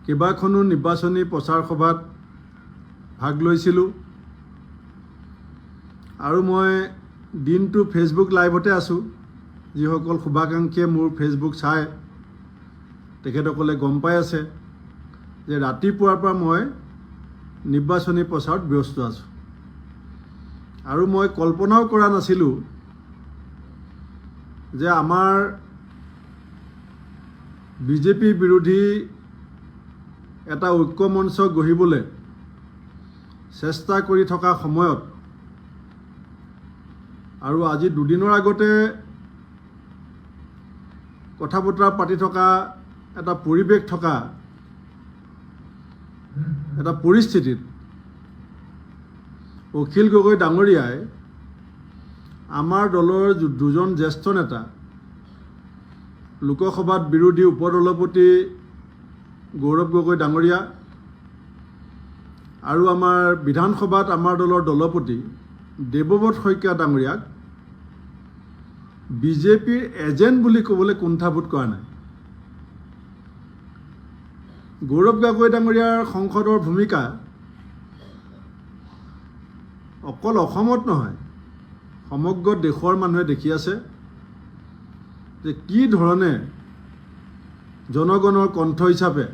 কেইবাখনো নিৰ্বাচনী প্ৰচাৰ সভাত ভাগ লৈছিলোঁ আৰু মই দিনটো ফেচবুক লাইভতে আছোঁ। যিসকল শুভাকাংক্ষীয়ে মোৰ ফেচবুক চায় তেখেতসকলে গম পাই আছে যে ৰাতিপুৱাৰ পৰা মই নিৰ্বাচনী প্ৰচাৰত ব্যস্ত আছোঁ আৰু মই কল্পনাও কৰা নাছিলোঁ যে আমাৰ বিজেপি বিৰোধী এটা ঐক্য মঞ্চ গঢ়িবলৈ চেষ্টা কৰি থকা সময়ত আৰু আজি দুদিনৰ আগতে কথা বতৰা পাতি থকা এটা পৰিৱেশ থকা এটা পৰিস্থিতিত অখিল গগৈ ডাঙৰীয়াই আমাৰ দলৰ দুজন জ্যেষ্ঠ নেতা লোকসভাত বিৰোধী উপদলপতি গৌৰৱ গগৈ ডাঙৰীয়া আৰু আমাৰ বিধানসভাত আমাৰ দলৰ দলপতি দেৱব্ৰত শইকীয়া ডাঙৰীয়াক বিজেপিৰ এজেণ্ট বুলি ক'বলৈ কুণ্ঠাবোধ কৰা নাই। গৌৰৱ গগৈ ডাঙৰীয়াৰ সংসদৰ ভূমিকা অকল অসমত নহয় সমগ্ৰ দেশৰ মানুহে দেখি আছে যে কি ধৰণে জনগণৰ কণ্ঠ হিচাপে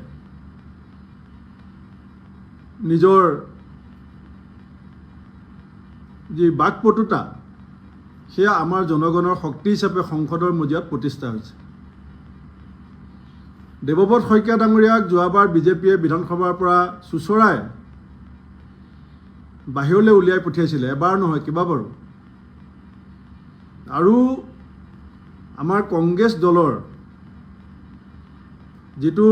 নিজৰ যি বাকপটুতা সেয়া আমাৰ জনগণৰ শক্তি হিচাপে সংসদৰ মজিয়াত প্ৰতিষ্ঠা হৈছে। দেৱব্ৰত শইকীয়া ডাঙৰীয়াক যোৱাবাৰ বিজেপিয়ে বিধানসভাৰ পৰা চুচৰাই বাহিৰলৈ উলিয়াই পঠিয়াইছিলে, এবাৰ নহয় কেইবাবাৰো। আৰু আমাৰ কংগ্ৰেছ দলৰ যিটো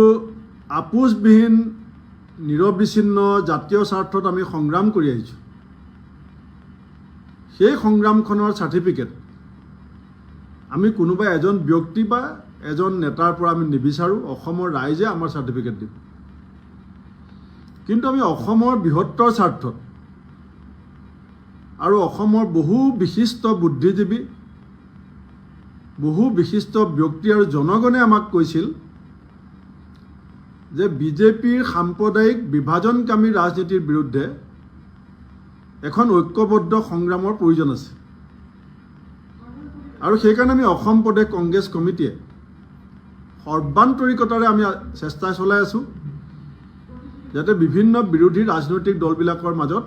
আপোচবিহীন নিৰবিচ্ছিন্ন জাতীয় স্বাৰ্থত আমি সংগ্ৰাম কৰি আহিছোঁ, সেই সংগ্ৰামখনৰ চাৰ্টিফিকেট আমি কোনোবা এজন ব্যক্তি বা এজন নেতাৰ পৰা আমি নিবিচাৰোঁ। অসমৰ ৰাইজে আমাৰ চাৰ্টিফিকেট দিব। কিন্তু আমি অসমৰ বৃহত্তৰ স্বাৰ্থত আৰু অসমৰ বহু বিশিষ্ট বুদ্ধিজীৱী বহু বিশিষ্ট ব্যক্তি আৰু জনগণে আমাক কৈছিল যে বিজেপিৰ সাম্প্ৰদায়িক বিভাজনকামী ৰাজনীতিৰ বিৰুদ্ধে এখন ঐক্যবদ্ধ সংগ্ৰামৰ প্ৰয়োজন আছে। আৰু সেইকাৰণে আমি অসম প্ৰদেশ কংগ্ৰেছ কমিটিয়ে সৰ্বান্তৰিকতাৰে আমি চেষ্টা চলাই আছোঁ যাতে বিভিন্ন বিৰোধী ৰাজনৈতিক দলবিলাকৰ মাজত